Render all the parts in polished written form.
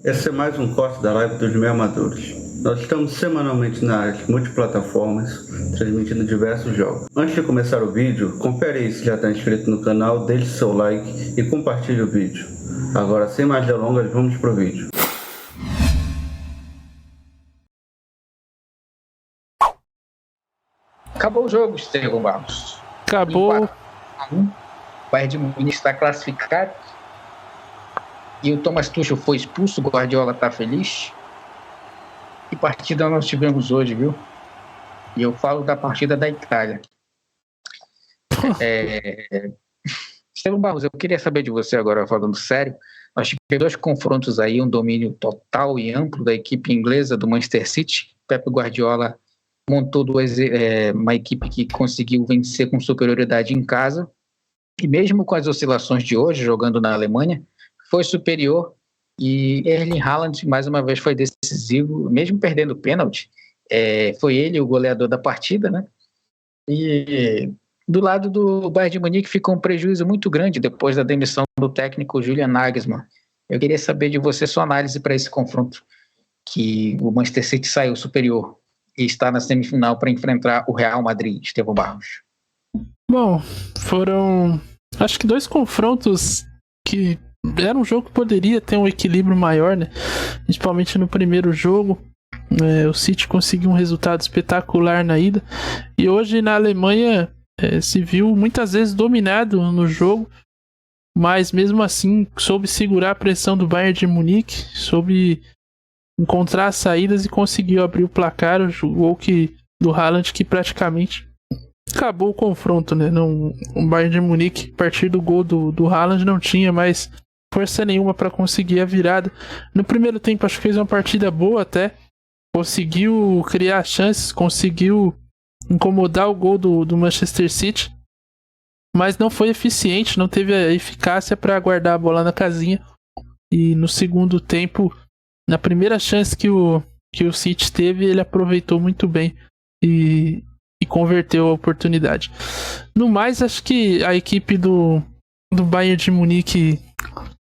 Esse é mais um corte da live dos meio amadores. Nós estamos semanalmente nas multiplataformas, transmitindo diversos jogos. Antes de começar o vídeo, confere aí se já está inscrito no canal, deixe seu like e compartilhe o vídeo. Agora, sem mais delongas, vamos pro vídeo. Acabou o jogo, Estevão Barros. Acabou. O Bayern de Munique está classificado. E o Thomas Tuchel foi expulso, o Guardiola está feliz. Que partida nós tivemos hoje, viu? E eu falo da partida da Itália. Estevão Barros, eu queria saber de você agora, falando sério. Nós tivemos dois confrontos aí, um domínio total e amplo da equipe inglesa do Manchester City. Pep Guardiola montou uma equipe que conseguiu vencer com superioridade em casa. E mesmo com as oscilações de hoje, jogando na Alemanha, foi superior, e Erling Haaland mais uma vez foi decisivo, mesmo perdendo o pênalti. Foi ele o goleador da partida, né? E do lado do Bayern de Munique ficou um prejuízo muito grande depois da demissão do técnico Julian Nagelsmann. Eu queria saber de você sua análise para esse confronto, que o Manchester City saiu superior e está na semifinal para enfrentar o Real Madrid. Estevão Barros. Bom, foram acho que dois confrontos que era um jogo que poderia ter um equilíbrio maior, né? Principalmente no primeiro jogo. O City conseguiu um resultado espetacular na ida. E hoje na Alemanha se viu muitas vezes dominado no jogo, mas mesmo assim soube segurar a pressão do Bayern de Munique, soube encontrar as saídas e conseguiu abrir o placar. O gol do Haaland que praticamente acabou o confronto, né? O Bayern de Munique, a partir do gol do Haaland, não tinha mais força nenhuma para conseguir a virada. No primeiro tempo acho que fez uma partida boa até, conseguiu criar chances, conseguiu incomodar o gol do Manchester City, mas não foi eficiente, não teve a eficácia para guardar a bola na casinha. E no segundo tempo, na primeira chance que o City teve, ele aproveitou muito bem e converteu a oportunidade. No mais, acho que a equipe do Bayern de Munique,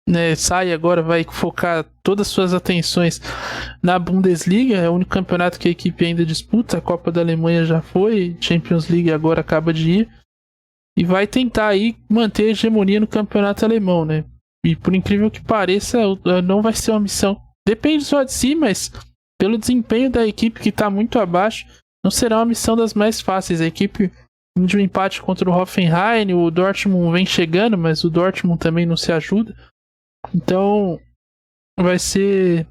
né, sai agora, vai focar todas as suas atenções na Bundesliga. É o único campeonato que a equipe ainda disputa. A Copa da Alemanha já foi, Champions League agora acaba de ir, e vai tentar aí manter a hegemonia no campeonato alemão, né? E por incrível que pareça, não vai ser uma missão, depende só de si, mas pelo desempenho da equipe que está muito abaixo, não será uma missão das mais fáceis. A equipe de um empate contra o Hoffenheim, o Dortmund vem chegando, mas o Dortmund também não se ajuda. Então vai ser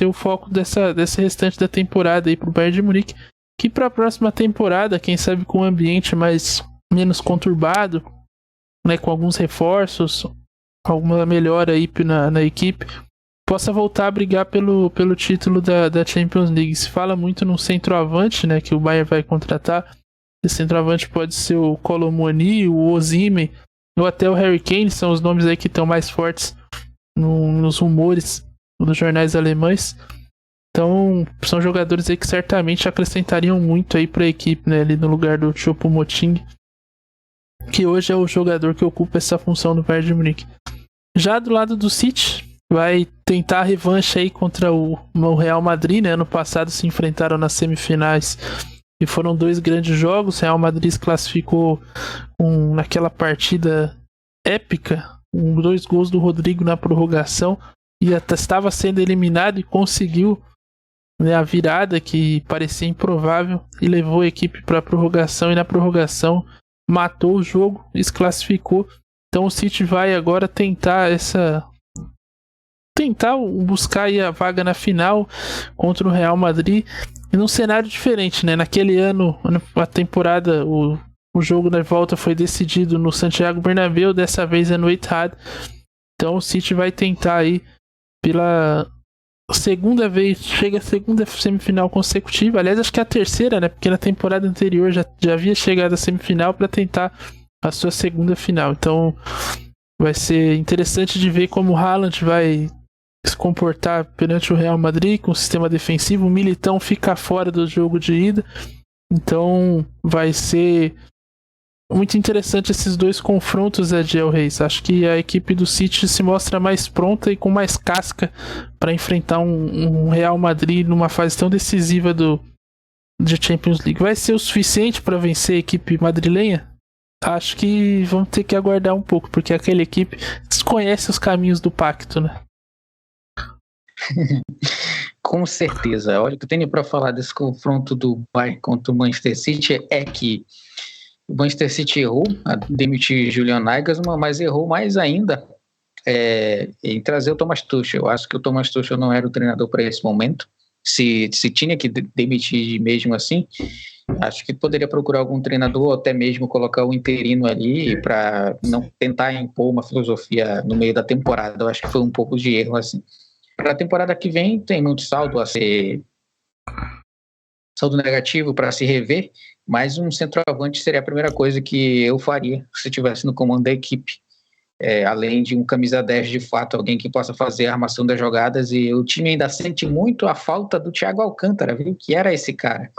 o foco desse restante da temporada aí pro Bayern de Munique, que para a próxima temporada, quem sabe com um ambiente menos conturbado, né, com alguns reforços, alguma melhora aí na equipe, possa voltar a brigar pelo título da Champions League. Se fala muito no centroavante, né, que o Bayern vai contratar. Esse centroavante pode ser o Kolo Muani, o Osimhen ou até o Harry Kane, são os nomes aí que estão mais fortes nos rumores dos jornais alemães. Então são jogadores aí que certamente acrescentariam muito aí para a equipe, né, ali no lugar do Choupo-Moting, que hoje é o jogador que ocupa essa função do Bayern de Munique. Já do lado do City, vai tentar a revanche aí contra o Real Madrid, né? Ano passado se enfrentaram nas semifinais e foram dois grandes jogos. O Real Madrid se classificou naquela partida épica, com 2 gols do Rodrigo na prorrogação, e até estava sendo eliminado e conseguiu, né, a virada que parecia improvável e levou a equipe para a prorrogação, e na prorrogação matou o jogo e se classificou. Então o City vai agora tentar buscar aí a vaga na final contra o Real Madrid, e num cenário diferente, né? Naquele ano, a temporada, o jogo da volta foi decidido no Santiago Bernabéu, dessa vez é no Etihad. Então o City vai tentar aí pela segunda vez, chega a segunda semifinal consecutiva. Aliás, acho que é a terceira, né? Porque na temporada anterior já havia chegado à semifinal para tentar a sua segunda final. Então vai ser interessante de ver como o Haaland vai se comportar perante o Real Madrid com o sistema defensivo. O Militão fica fora do jogo de ida, então vai ser muito interessante esses dois confrontos, Ediel Reis. Acho que a equipe do City se mostra mais pronta e com mais casca para enfrentar um Real Madrid numa fase tão decisiva de Champions League. Vai ser o suficiente para vencer a equipe madrilenha? Acho que vamos ter que aguardar um pouco, porque aquela equipe desconhece os caminhos do pacto, né? Com certeza. Olha, o que eu tenho para falar desse confronto do Bayern contra o Manchester City é que o Manchester City errou a demitir Julian Nagelsmann, mas errou mais ainda em trazer o Thomas Tuchel. Eu acho que o Thomas Tuchel não era o treinador para esse momento. Se tinha que demitir mesmo assim, acho que poderia procurar algum treinador ou até mesmo colocar o interino ali para não tentar impor uma filosofia no meio da temporada. Eu acho que foi um pouco de erro assim. Para a temporada que vem tem muito saldo negativo para se rever, mas um centroavante seria a primeira coisa que eu faria se estivesse no comando da equipe. Além de um camisa 10 de fato, alguém que possa fazer a armação das jogadas, e o time ainda sente muito a falta do Thiago Alcântara, viu? Que era esse cara.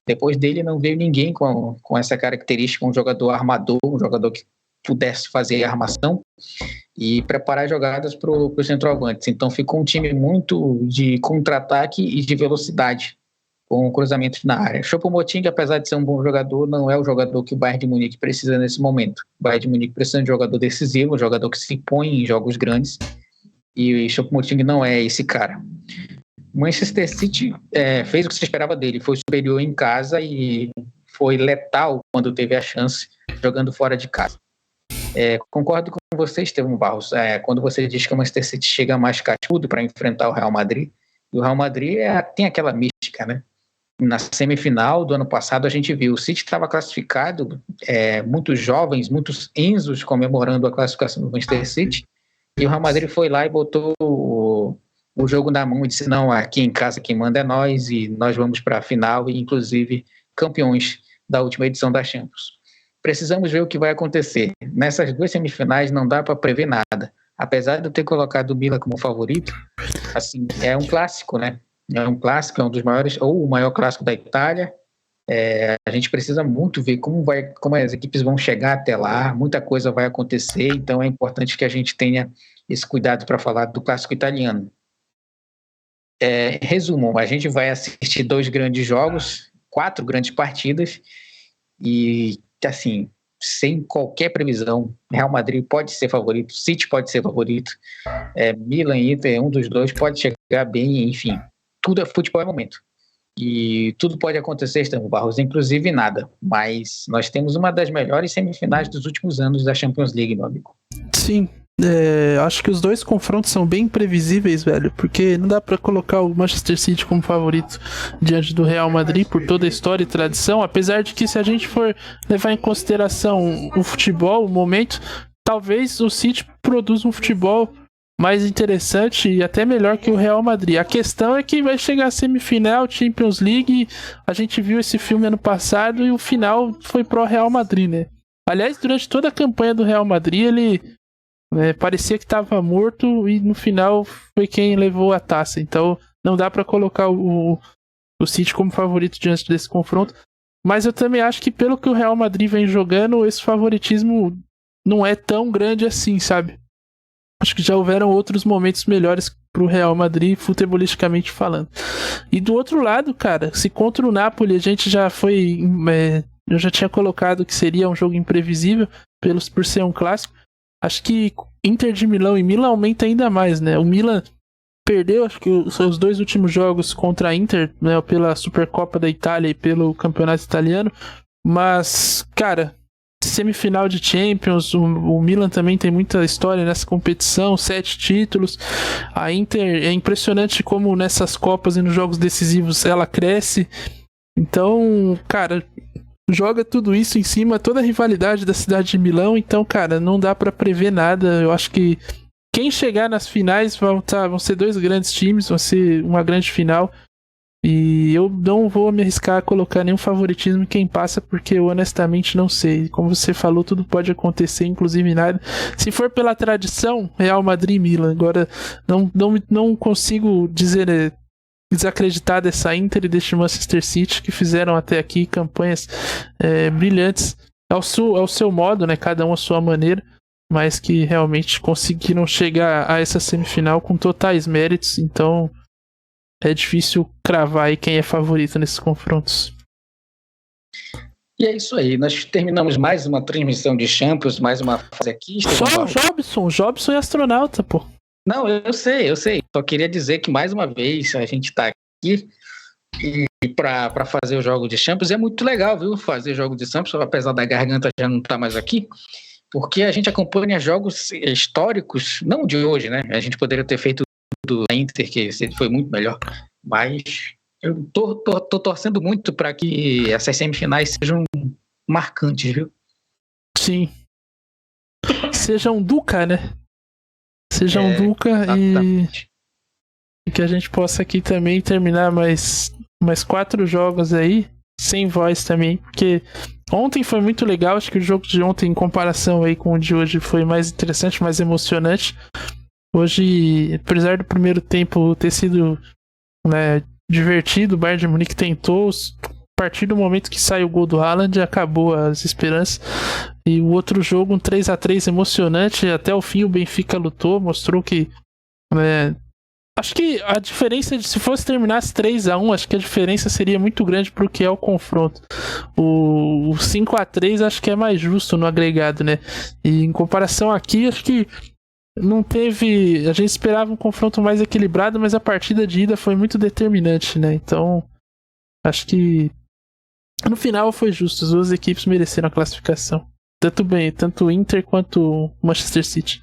Depois dele não veio ninguém com essa característica, um jogador armador, um jogador que pudesse fazer a armação e preparar jogadas para os centroavantes. Então ficou um time muito de contra-ataque e de velocidade, com cruzamentos na área. Choupo-Moting, apesar de ser um bom jogador, não é o jogador que o Bayern de Munique precisa nesse momento. O Bayern de Munique precisa de um jogador decisivo, um jogador que se impõe em jogos grandes, e Choupo-Moting não é esse cara. O Manchester City fez o que se esperava dele, foi superior em casa e foi letal quando teve a chance, jogando fora de casa. Concordo com você, Estevão Barros, quando você diz que o Manchester City chega mais cascudo para enfrentar o Real Madrid, e o Real Madrid tem aquela mística, né? Na semifinal do ano passado a gente viu, o City estava classificado, muitos jovens, muitos Enzos comemorando a classificação do Manchester City, e o Real Madrid foi lá e botou o jogo na mão e disse, não, aqui em casa quem manda é nós, e nós vamos para a final, e inclusive campeões da última edição da Champions. Precisamos ver o que vai acontecer. Nessas duas semifinais não dá para prever nada. Apesar de eu ter colocado o Milan como favorito, assim, é um clássico, né? É um clássico, é um dos maiores, ou o maior clássico da Itália. A gente precisa muito ver como as equipes vão chegar até lá, muita coisa vai acontecer, então é importante que a gente tenha esse cuidado para falar do clássico italiano. Resumo, a gente vai assistir 2 grandes jogos, 4 grandes partidas, e assim, sem qualquer previsão, Real Madrid pode ser favorito, City pode ser favorito, Milan e Inter, um dos dois pode chegar bem, enfim, tudo é futebol é momento. E tudo pode acontecer, Estevão Barros, inclusive nada. Mas nós temos uma das melhores semifinais dos últimos anos da Champions League, meu amigo. Sim, acho que os dois confrontos são bem previsíveis, velho, porque não dá pra colocar o Manchester City como favorito diante do Real Madrid por toda a história e tradição, apesar de que se a gente for levar em consideração o futebol, o momento, talvez o City produza um futebol mais interessante e até melhor que o Real Madrid. A questão é que vai chegar a semifinal, Champions League, a gente viu esse filme ano passado e o final foi pro Real Madrid, né? Aliás, durante toda a campanha do Real Madrid, ele parecia que estava morto e no final foi quem levou a taça. Então não dá para colocar o City como favorito diante desse confronto. Mas eu também acho que pelo que o Real Madrid vem jogando, esse favoritismo não é tão grande assim, sabe? Acho que já houveram outros momentos melhores pro Real Madrid, futebolisticamente falando. E do outro lado, cara, se contra o Napoli a gente já foi... eu já tinha colocado que seria um jogo imprevisível por ser um clássico. Acho que Inter de Milão e Milan aumenta ainda mais, né? O Milan perdeu, acho que os 2 últimos jogos contra a Inter, né, pela Supercopa da Itália e pelo Campeonato Italiano. Mas, cara, semifinal de Champions, o Milan também tem muita história nessa competição, 7 títulos. A Inter é impressionante como nessas Copas e nos jogos decisivos ela cresce. Então, cara, joga tudo isso em cima, toda a rivalidade da cidade de Milão. Então, cara, não dá pra prever nada. Eu acho que quem chegar nas finais vão ser 2 grandes times, vão ser uma grande final. E eu não vou me arriscar a colocar nenhum favoritismo em quem passa, porque eu honestamente não sei. Como você falou, tudo pode acontecer, inclusive nada. Se for pela tradição, Real Madrid e Milan. Agora, não consigo desacreditar dessa Inter e deste Manchester City, que fizeram até aqui campanhas brilhantes ao seu modo, né? Cada um à sua maneira, mas que realmente conseguiram chegar a essa semifinal com totais méritos, então é difícil cravar aí quem é favorito nesses confrontos. E é isso aí, nós terminamos mais uma transmissão de Champions, mais uma fase aqui. Só o Jobson e astronauta, pô. Não, eu sei. Só queria dizer que mais uma vez a gente tá aqui e para fazer o jogo de Champions é muito legal, viu? Fazer jogo de Champions, apesar da garganta já não estar mais aqui, porque a gente acompanha jogos históricos, não de hoje, né? A gente poderia ter feito do Inter, que foi muito melhor, mas eu tô torcendo muito para que essas semifinais sejam marcantes, viu? Sim. Sejam Duca, né? Sejam Duca e que a gente possa aqui também terminar mais 4 jogos aí, sem voz também, porque ontem foi muito legal, acho que o jogo de ontem em comparação aí com o de hoje foi mais interessante, mais emocionante. Hoje, apesar do primeiro tempo ter sido, né, divertido, o Bayern de Munique tentou, a partir do momento que saiu o gol do Haaland, acabou as esperanças. E o outro jogo, um 3-3 emocionante, até o fim o Benfica lutou, mostrou que, né, acho que a diferença, se fosse terminasse 3-1, acho que a diferença seria muito grande pro que é o confronto. O 5-3 acho que é mais justo no agregado, né? E em comparação aqui, acho que não teve... A gente esperava um confronto mais equilibrado, mas a partida de ida foi muito determinante, né? Então, acho que no final foi justo. As duas equipes mereceram a classificação. Tanto o Inter quanto o Manchester City.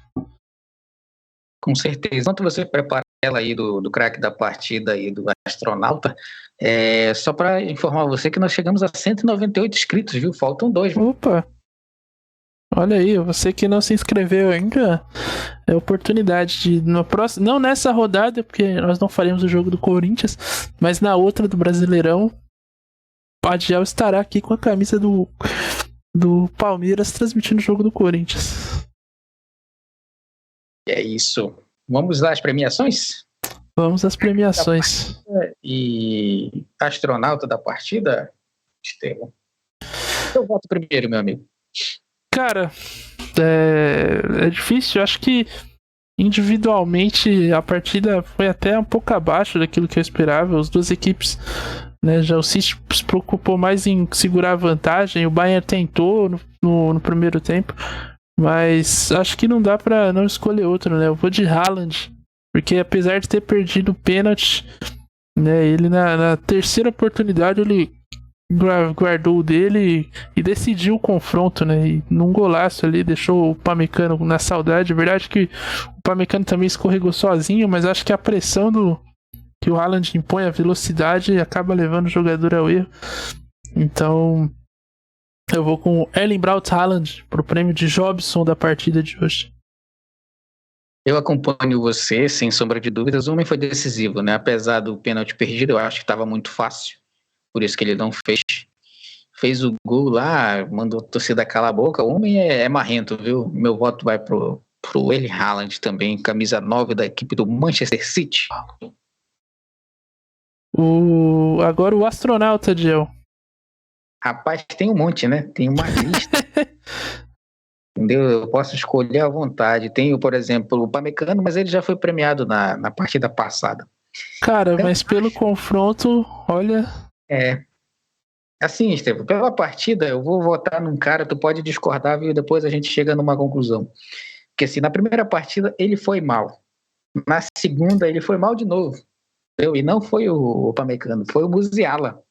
Com certeza. Enquanto você prepara ela aí do craque da partida aí do astronauta, só para informar você que nós chegamos a 198 inscritos, viu? Faltam 2. Viu? Opa! Olha aí, você que não se inscreveu ainda, é oportunidade de no próximo, não nessa rodada, porque nós não faremos o jogo do Corinthians, mas na outra do Brasileirão, o Adiel estará aqui com a camisa do Palmeiras transmitindo o jogo do Corinthians. É isso. Vamos às premiações? Vamos às premiações. E astronauta da partida, Estevam. Eu voto primeiro, meu amigo. Cara, é difícil. Eu acho que individualmente a partida foi até um pouco abaixo daquilo que eu esperava. As duas equipes, né, já o City se preocupou mais em segurar a vantagem. O Bayern tentou no primeiro tempo, mas acho que não dá pra não escolher outro, né? Eu vou de Haaland, porque apesar de ter perdido o pênalti, né, ele na terceira oportunidade ele guardou o dele e decidiu o confronto, né? E num golaço ali deixou o Upamecano na saudade. É verdade que o Upamecano também escorregou sozinho, mas acho que a pressão que o Haaland impõe, a velocidade, acaba levando o jogador ao erro. Então eu vou com Erling Braut Haaland pro prêmio de Jobson da partida de hoje. Eu acompanho você, sem sombra de dúvidas. O homem foi decisivo, né? Apesar do pênalti perdido, eu acho que estava muito fácil. Por isso que ele não fez. Fez o gol lá, mandou a torcida calar a boca. O homem é marrento, viu? Meu voto vai pro Erling Haaland também, camisa 9 da equipe do Manchester City. Agora o astronauta, Diel. Rapaz, tem um monte, né? Tem uma lista. Entendeu? Eu posso escolher à vontade. Tenho, por exemplo, o Upamecano, mas ele já foi premiado na partida passada. Cara, então, mas pelo confronto, olha... Assim, Estevam, pela partida, eu vou votar num cara, tu pode discordar, viu? Depois a gente chega numa conclusão. Porque assim, na primeira partida ele foi mal. Na segunda ele foi mal de novo. Entendeu? E não foi o Upamecano, foi o Musiala.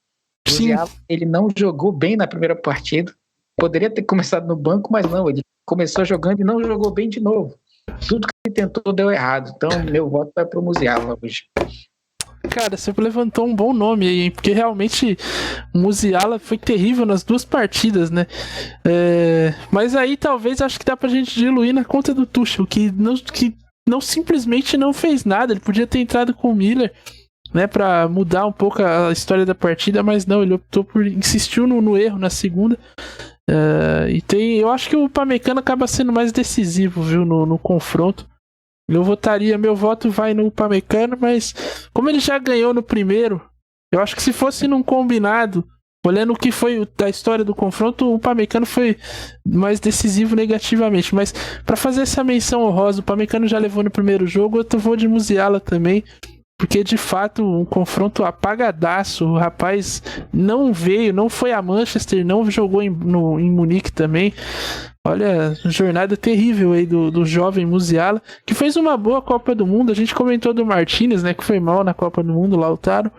O Musiala, ele não jogou bem na primeira partida. Poderia ter começado no banco, mas não, ele começou jogando e não jogou bem de novo. Tudo que ele tentou deu errado. Então, meu voto vai pro Musiala hoje. Cara, você levantou um bom nome aí, hein? Porque realmente o Musiala foi terrível nas duas partidas, né? Mas aí talvez acho que dá pra gente diluir na conta do Tuchel, que não simplesmente não fez nada. Ele podia ter entrado com o Miller, né, pra mudar um pouco a história da partida, mas não, ele optou por insistiu no erro na segunda. Eu acho que o Upamecano acaba sendo mais decisivo, viu, no confronto. Meu voto vai no Upamecano, mas como ele já ganhou no primeiro, eu acho que se fosse num combinado, olhando o que foi da história do confronto, o Upamecano foi mais decisivo negativamente. Mas para fazer essa menção honrosa, o Upamecano já levou no primeiro jogo, eu vou de Musiala também. Porque de fato um confronto apagadaço. O rapaz não veio, não foi a Manchester, não jogou em Munique também. Olha, jornada terrível aí do jovem Musiala, que fez uma boa Copa do Mundo. A gente comentou do Martínez, né, que foi mal na Copa do Mundo, Lautaro.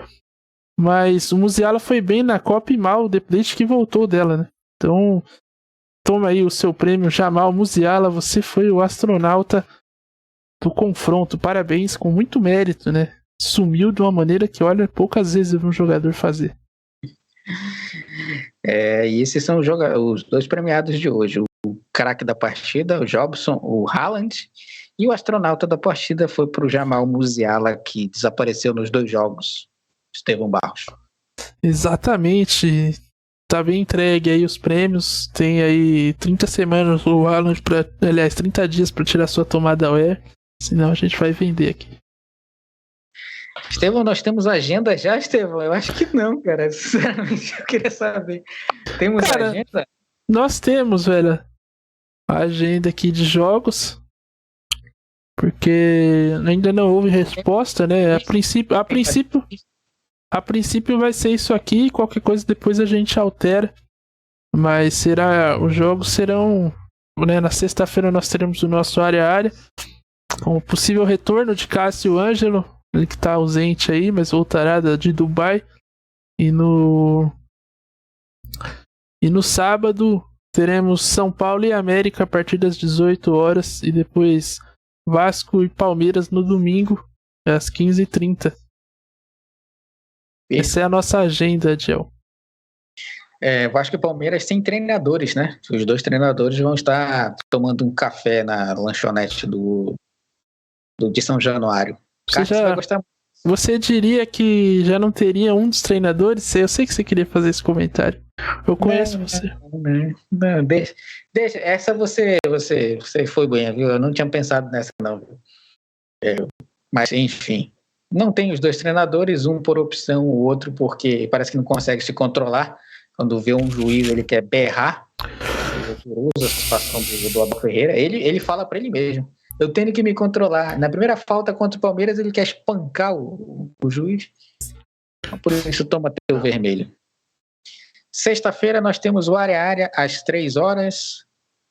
Mas o Musiala foi bem na Copa e mal desde que voltou dela, né? Então, toma aí o seu prêmio, Jamal Musiala. Você foi o astronauta do confronto. Parabéns, com muito mérito, né? Sumiu de uma maneira que, olha, poucas vezes eu vi um jogador fazer. E esses são os dois premiados de hoje. O craque da partida, o Jobson, o Haaland, e o astronauta da partida foi para o Jamal Musiala, que desapareceu nos 2 jogos. Estevão Barros. Exatamente. Tá bem entregue aí os prêmios. Tem aí 30 semanas o Haaland, 30 dias para tirar sua tomada UE. Senão a gente vai vender aqui. Estevão, nós temos agenda já, Estevão? Eu acho que não, cara. Sinceramente, eu queria saber. Temos agenda? Nós temos, velho, a agenda aqui de jogos. Porque ainda não houve resposta, né? A princípio vai ser isso aqui. Qualquer coisa depois a gente altera. Mas os jogos serão, né, na sexta-feira nós teremos o nosso área a área. Com o possível retorno de Cássio Ângelo. Ele que tá ausente aí, mas voltará de Dubai. E no sábado teremos São Paulo e América a partir das 18 horas. E depois Vasco e Palmeiras no domingo, às 15h30. Essa é a nossa agenda, Diel. Vasco e Palmeiras sem treinadores, né? Os 2 treinadores vão estar tomando um café na lanchonete de São Januário. Você diria que já não teria um dos treinadores? Eu sei que você queria fazer esse comentário. Eu conheço você. Não, deixa. Essa você foi bem, viu? Eu não tinha pensado nessa, não. Mas, enfim. Não tem os 2 treinadores, um por opção, o outro porque parece que não consegue se controlar. Quando vê um juiz, ele quer berrar. Usa a situação do Abel Ferreira. Ele fala para ele mesmo. Eu tenho que me controlar. Na primeira falta contra o Palmeiras, ele quer espancar o juiz. Por isso, toma teu vermelho. Sexta-feira, nós temos o área a área às 3 horas.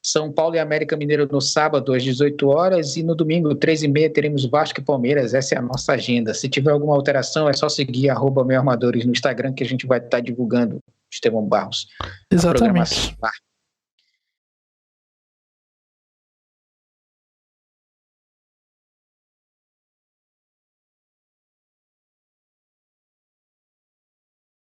São Paulo e América Mineiro no sábado às 18 horas. E no domingo, 3h30, teremos Vasco e Palmeiras. Essa é a nossa agenda. Se tiver alguma alteração, é só seguir @meioarmadores no Instagram, que a gente vai estar divulgando, Estevão Barros. Exatamente.